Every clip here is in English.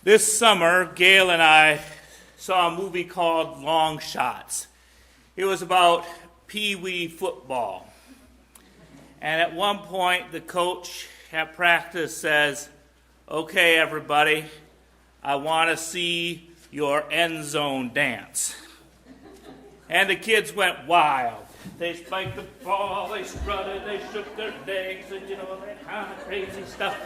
This summer, Gail and I saw a movie called Long Shots. It was about pee-wee football. And at one point, the coach at practice says, "Okay, everybody, I want to see your end zone dance." And the kids went wild. They spiked the ball, they strutted, they shook their legs, and that kind of crazy stuff.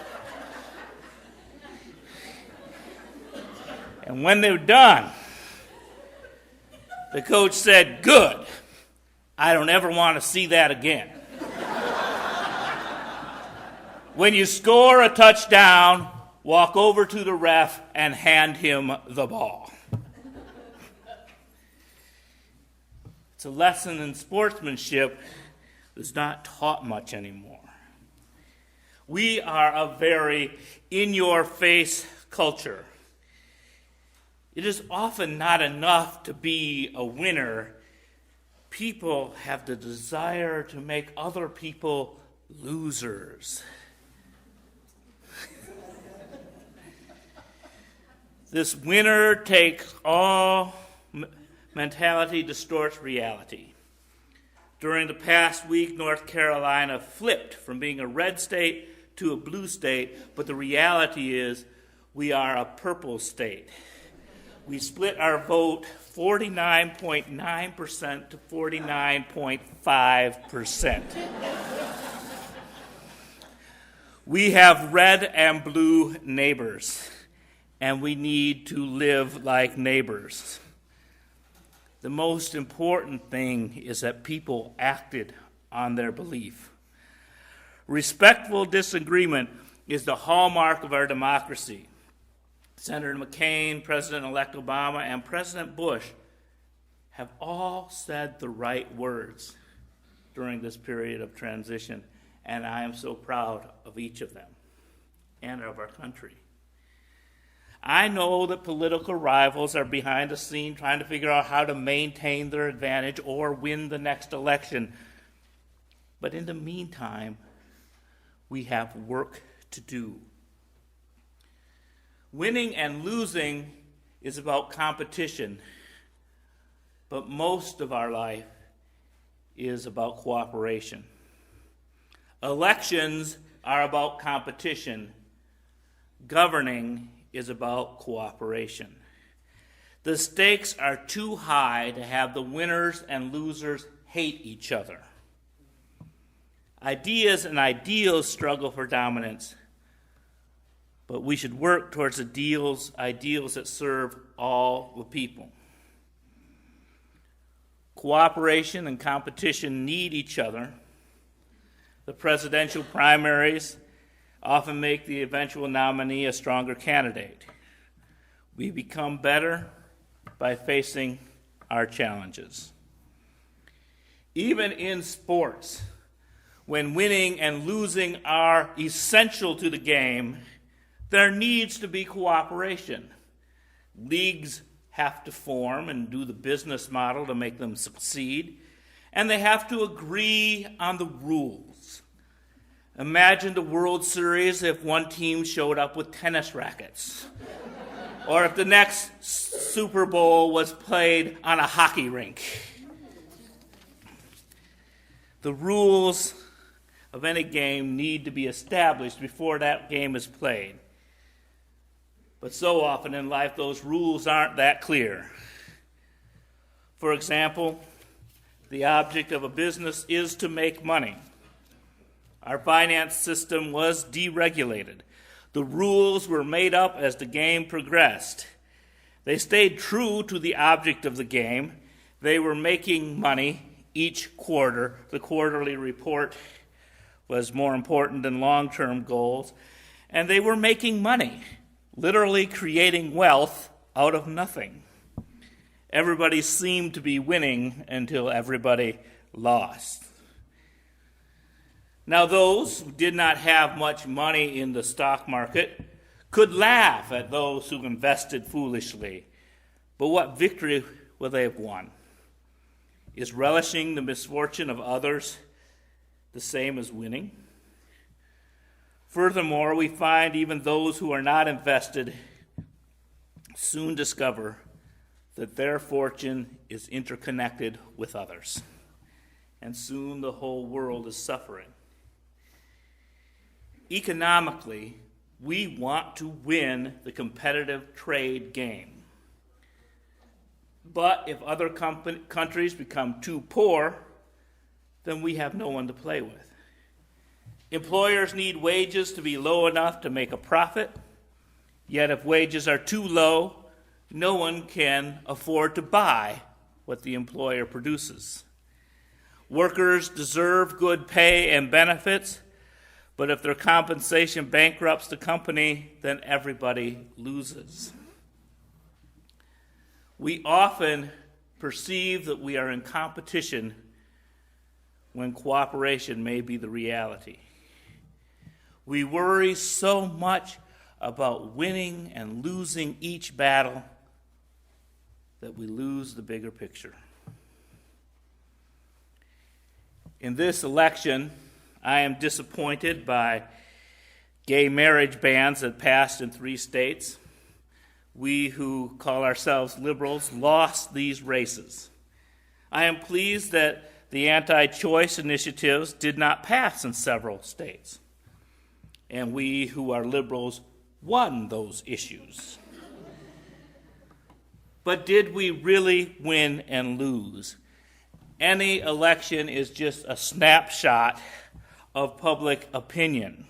And when they were done, the coach said, "Good. I don't ever want to see that again. When you score a touchdown, walk over to the ref and hand him the ball." It's a lesson in sportsmanship that's not taught much anymore. We are a very in-your-face culture. It is often not enough to be a winner. People have the desire to make other people losers. This winner takes all mentality distorts reality. During the past week, North Carolina flipped from being a red state to a blue state, but the reality is we are a purple state. We split our vote 49.9% to 49.5%. We have red and blue neighbors, and we need to live like neighbors. The most important thing is that people acted on their belief. Respectful disagreement is the hallmark of our democracy. Senator McCain, President-elect Obama, and President Bush have all said the right words during this period of transition, and I am so proud of each of them and of our country. I know that political rivals are behind the scene trying to figure out how to maintain their advantage or win the next election. But in the meantime, we have work to do. Winning and losing is about competition, but most of our life is about cooperation. Elections are about competition. Governing is about cooperation. The stakes are too high to have the winners and losers hate each other. Ideas and ideals struggle for dominance, but we should work towards ideals that serve all the people. Cooperation and competition need each other. The presidential primaries often make the eventual nominee a stronger candidate. We become better by facing our challenges. Even in sports, when winning and losing are essential to the game, there needs to be cooperation. Leagues have to form and do the business model to make them succeed, and they have to agree on the rules. Imagine the World Series if one team showed up with tennis rackets, or if the next Super Bowl was played on a hockey rink. The rules of any game need to be established before that game is played. But so often in life, those rules aren't that clear. For example, the object of a business is to make money. Our finance system was deregulated. The rules were made up as the game progressed. They stayed true to the object of the game. They were making money each quarter. The quarterly report was more important than long-term goals. And they were making money, literally creating wealth out of nothing. Everybody seemed to be winning until everybody lost. Now, those who did not have much money in the stock market could laugh at those who invested foolishly. But what victory will they have won? Is relishing the misfortune of others the same as winning? Furthermore, we find even those who are not invested soon discover that their fortune is interconnected with others, and soon the whole world is suffering. Economically, we want to win the competitive trade game. But if other countries become too poor, then we have no one to play with. Employers need wages to be low enough to make a profit, yet if wages are too low, no one can afford to buy what the employer produces. Workers deserve good pay and benefits, but if their compensation bankrupts the company, then everybody loses. We often perceive that we are in competition when cooperation may be the reality. We worry so much about winning and losing each battle that we lose the bigger picture. In this election, I am disappointed by gay marriage bans that passed in 3 states. We who call ourselves liberals lost these races. I am pleased that the anti-choice initiatives did not pass in several states, and we who are liberals won those issues. But did we really win and lose? Any election is just a snapshot of public opinion.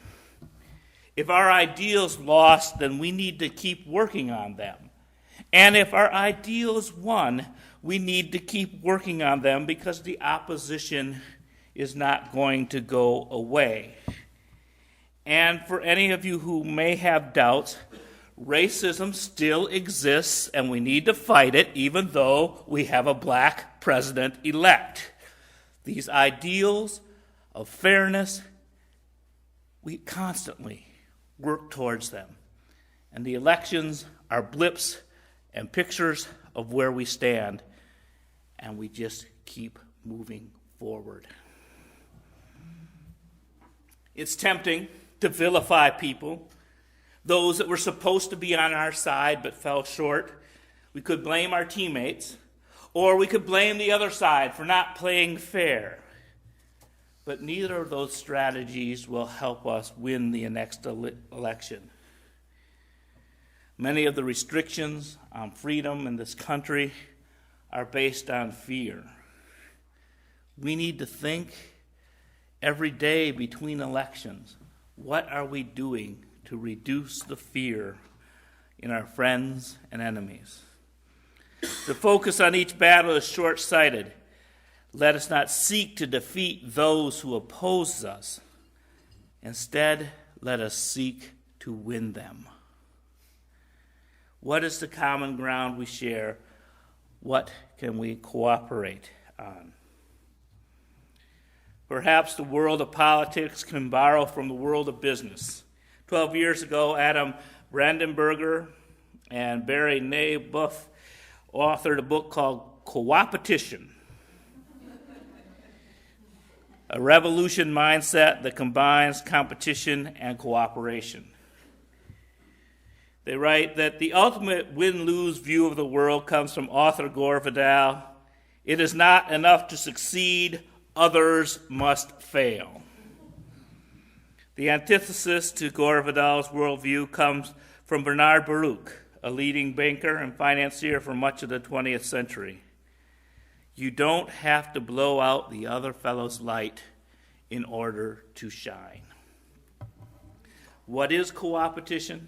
If our ideals lost, then we need to keep working on them. And if our ideals won, we need to keep working on them because the opposition is not going to go away. And for any of you who may have doubts, racism still exists and we need to fight it even though we have a black president-elect. These ideals of fairness, we constantly work towards them. And the elections are blips and pictures of where we stand, and we just keep moving forward. It's tempting to vilify people, those that were supposed to be on our side but fell short. We could blame our teammates, or we could blame the other side for not playing fair. But neither of those strategies will help us win the next election. Many of the restrictions on freedom in this country are based on fear. We need to think every day between elections, what are we doing to reduce the fear in our friends and enemies? The focus on each battle is short-sighted. Let us not seek to defeat those who oppose us. Instead, let us seek to win them. What is the common ground we share? What can we cooperate on? Perhaps the world of politics can borrow from the world of business. 12 years ago, Adam Brandenburger and Barry Naybuff authored a book called Coopetition, a revolution mindset that combines competition and cooperation. They write that the ultimate win-lose view of the world comes from author Gore Vidal. It is not enough to succeed, others must fail. The antithesis to Gore Vidal's worldview comes from Bernard Baruch, a leading banker and financier for much of the 20th century. You don't have to blow out the other fellow's light in order to shine. What is coopetition?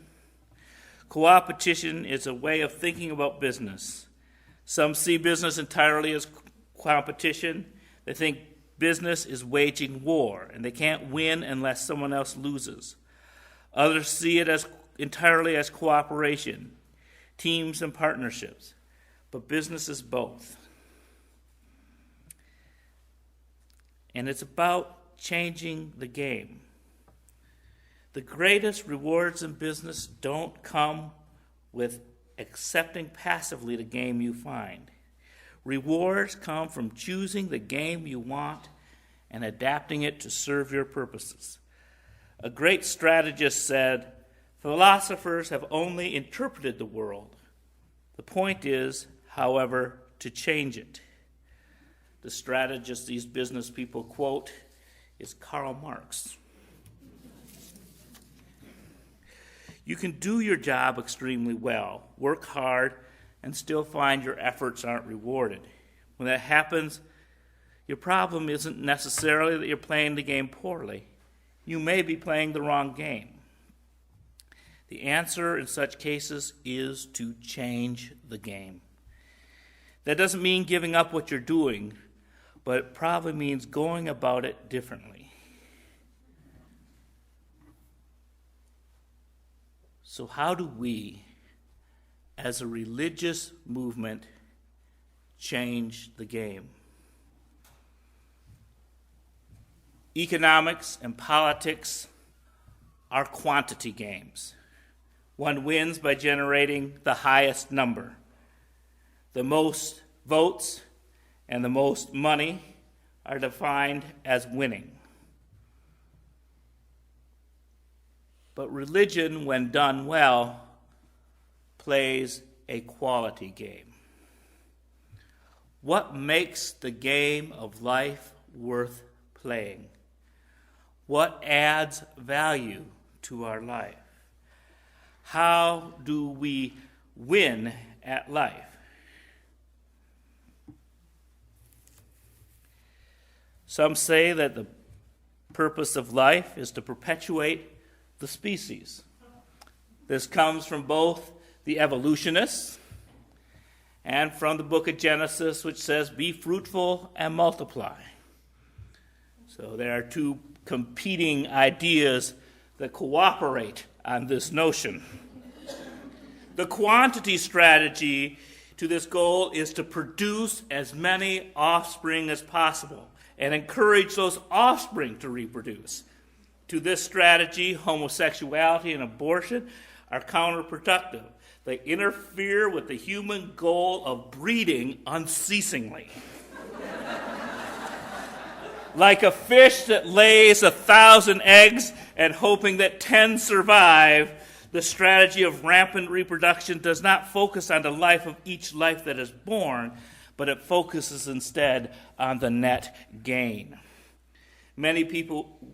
Coopetition is a way of thinking about business. Some see business entirely as competition. They think business is waging war, and they can't win unless someone else loses. Others see it as entirely as cooperation, teams and partnerships. But business is both. And it's about changing the game. The greatest rewards in business don't come with accepting passively the game you find. Rewards come from choosing the game you want and adapting it to serve your purposes. A great strategist said, philosophers have only interpreted the world. The point is, however, to change it. The strategist these business people quote is Karl Marx. You can do your job extremely well, work hard, and still find your efforts aren't rewarded. When that happens, your problem isn't necessarily that you're playing the game poorly. You may be playing the wrong game. The answer in such cases is to change the game. That doesn't mean giving up what you're doing, but it probably means going about it differently. So how do we, as a religious movement, change the game? Economics and politics are quantity games. One wins by generating the highest number. The most votes and the most money are defined as winning. But religion, when done well, plays a quality game. What makes the game of life worth playing? What adds value to our life? How do we win at life? Some say that the purpose of life is to perpetuate the species. This comes from both the evolutionists and from the book of Genesis, which says, "Be fruitful and multiply." So there are two competing ideas that cooperate on this notion. The quantity strategy to this goal is to produce as many offspring as possible and encourage those offspring to reproduce. To this strategy, homosexuality and abortion are counterproductive. They interfere with the human goal of breeding unceasingly. Like a fish that lays 1,000 eggs and hoping that 10 survive, the strategy of rampant reproduction does not focus on the life of each life that is born, but it focuses instead on the net gain. Many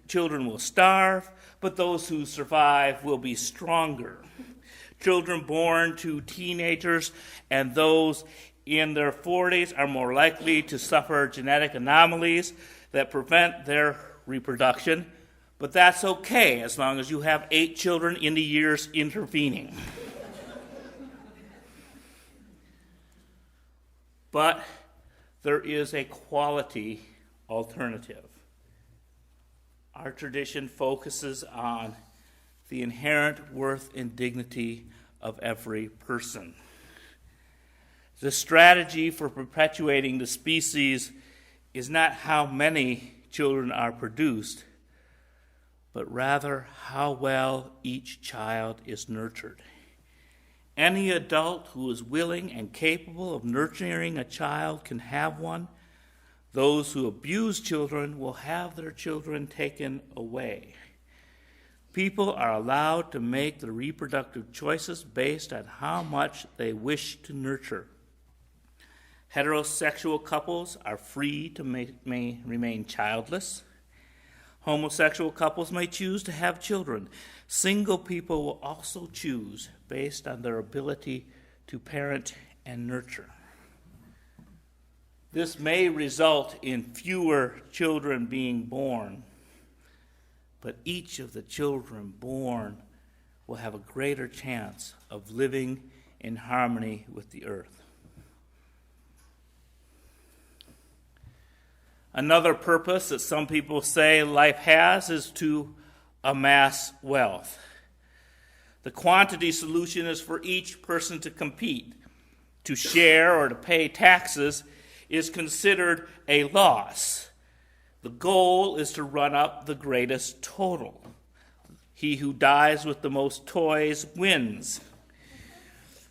children will starve, but those who survive will be stronger. Children born to teenagers and those in their 40s are more likely to suffer genetic anomalies that prevent their reproduction, but that's okay as long as you have 8 children in the years intervening. But there is a quality alternative. Our tradition focuses on the inherent worth and dignity of every person. The strategy for perpetuating the species is not how many children are produced, but rather how well each child is nurtured. Any adult who is willing and capable of nurturing a child can have one. Those who abuse children will have their children taken away. People are allowed to make the reproductive choices based on how much they wish to nurture. Heterosexual couples are free to may remain childless. Homosexual couples may choose to have children. Single people will also choose based on their ability to parent and nurture. This may result in fewer children being born, but each of the children born will have a greater chance of living in harmony with the earth. Another purpose that some people say life has is to amass wealth. The quantity solution is for each person to compete. To share or to pay taxes is considered a loss. The goal is to run up the greatest total. He who dies with the most toys wins.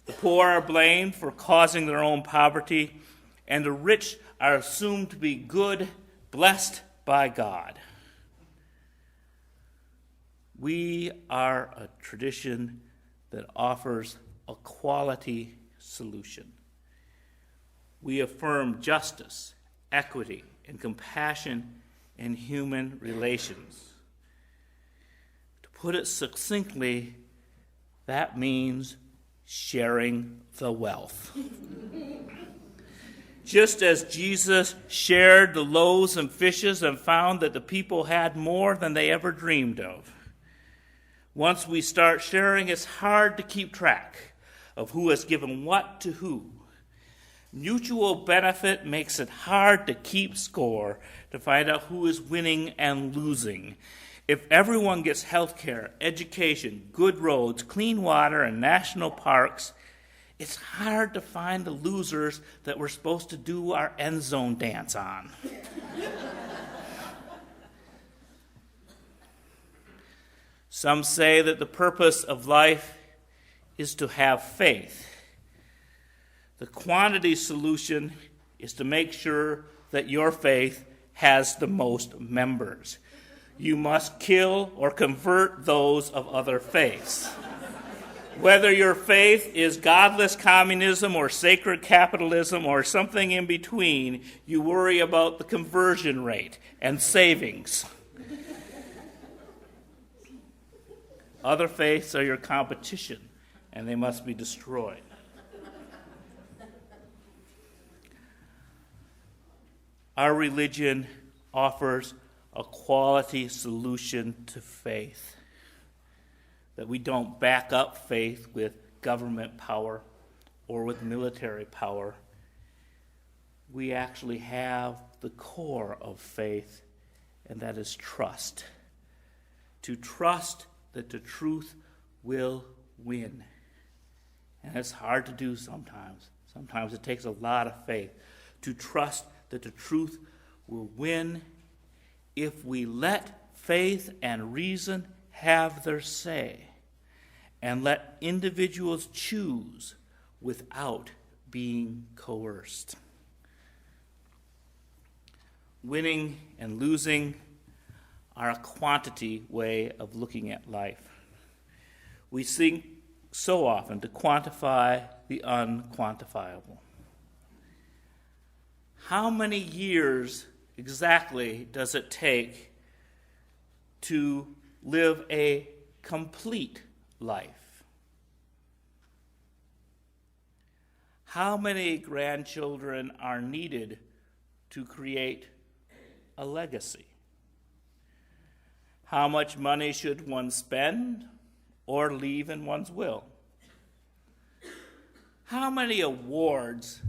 The poor are blamed for causing their own poverty, and the rich are assumed to be good, blessed by God. We are a tradition that offers a quality solution. We affirm justice, equity, and compassion in human relations. To put it succinctly, that means sharing the wealth. Just as Jesus shared the loaves and fishes and found that the people had more than they ever dreamed of. Once we start sharing, it's hard to keep track of who has given what to who. Mutual benefit makes it hard to keep score, to find out who is winning and losing. If everyone gets health care, education, good roads, clean water, and national parks, it's hard to find the losers that we're supposed to do our end zone dance on. Some say that the purpose of life is to have faith. The quantity solution is to make sure that your faith has the most members. You must kill or convert those of other faiths. Whether your faith is godless communism or sacred capitalism or something in between, you worry about the conversion rate and savings. Other faiths are your competition, and they must be destroyed. Our religion offers a quality solution to faith. That we don't back up faith with government power or with military power. We actually have the core of faith, and that is trust. To trust that the truth will win. And it's hard to do sometimes. Sometimes it takes a lot of faith to trust that the truth will win if we let faith and reason have their say and let individuals choose without being coerced. Winning and losing are a quantity way of looking at life. We seek so often to quantify the unquantifiable. How many years exactly does it take to live a complete life? How many grandchildren are needed to create a legacy? How much money should one spend or leave in one's will? How many awards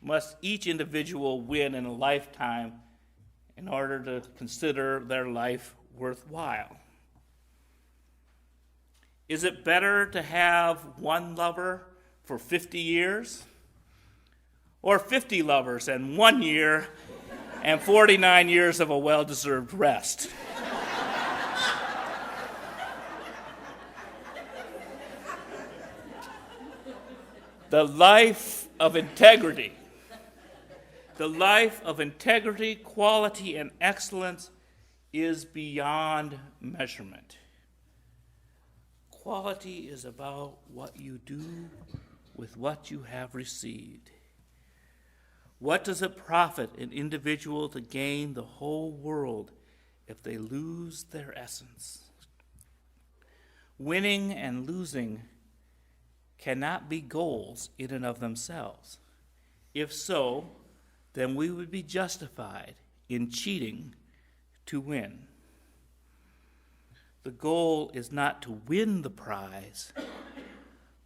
must each individual win in a lifetime in order to consider their life worthwhile? Is it better to have one lover for 50 years or 50 lovers and 1 year and 49 years of a well-deserved rest? The life of integrity, quality, and excellence is beyond measurement. Quality is about what you do with what you have received. What does it profit an individual to gain the whole world if they lose their essence? Winning and losing cannot be goals in and of themselves. If so, then we would be justified in cheating to win. The goal is not to win the prize,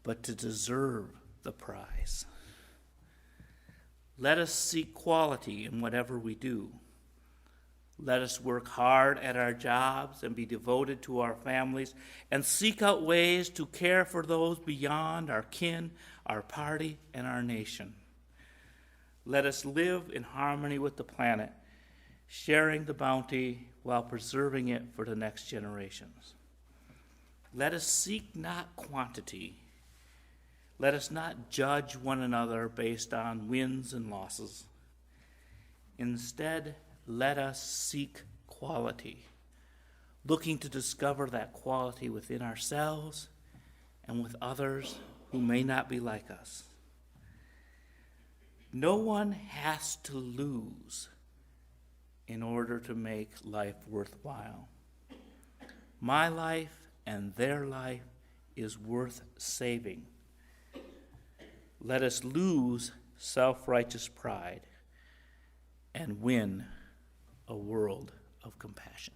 but to deserve the prize. Let us seek quality in whatever we do. Let us work hard at our jobs and be devoted to our families and seek out ways to care for those beyond our kin, our party, and our nation. Let us live in harmony with the planet, sharing the bounty while preserving it for the next generations. Let us seek not quantity. Let us not judge one another based on wins and losses. Instead, let us seek quality, looking to discover that quality within ourselves and with others who may not be like us. No one has to lose in order to make life worthwhile. My life and their life is worth saving. Let us lose self-righteous pride and win a world of compassion.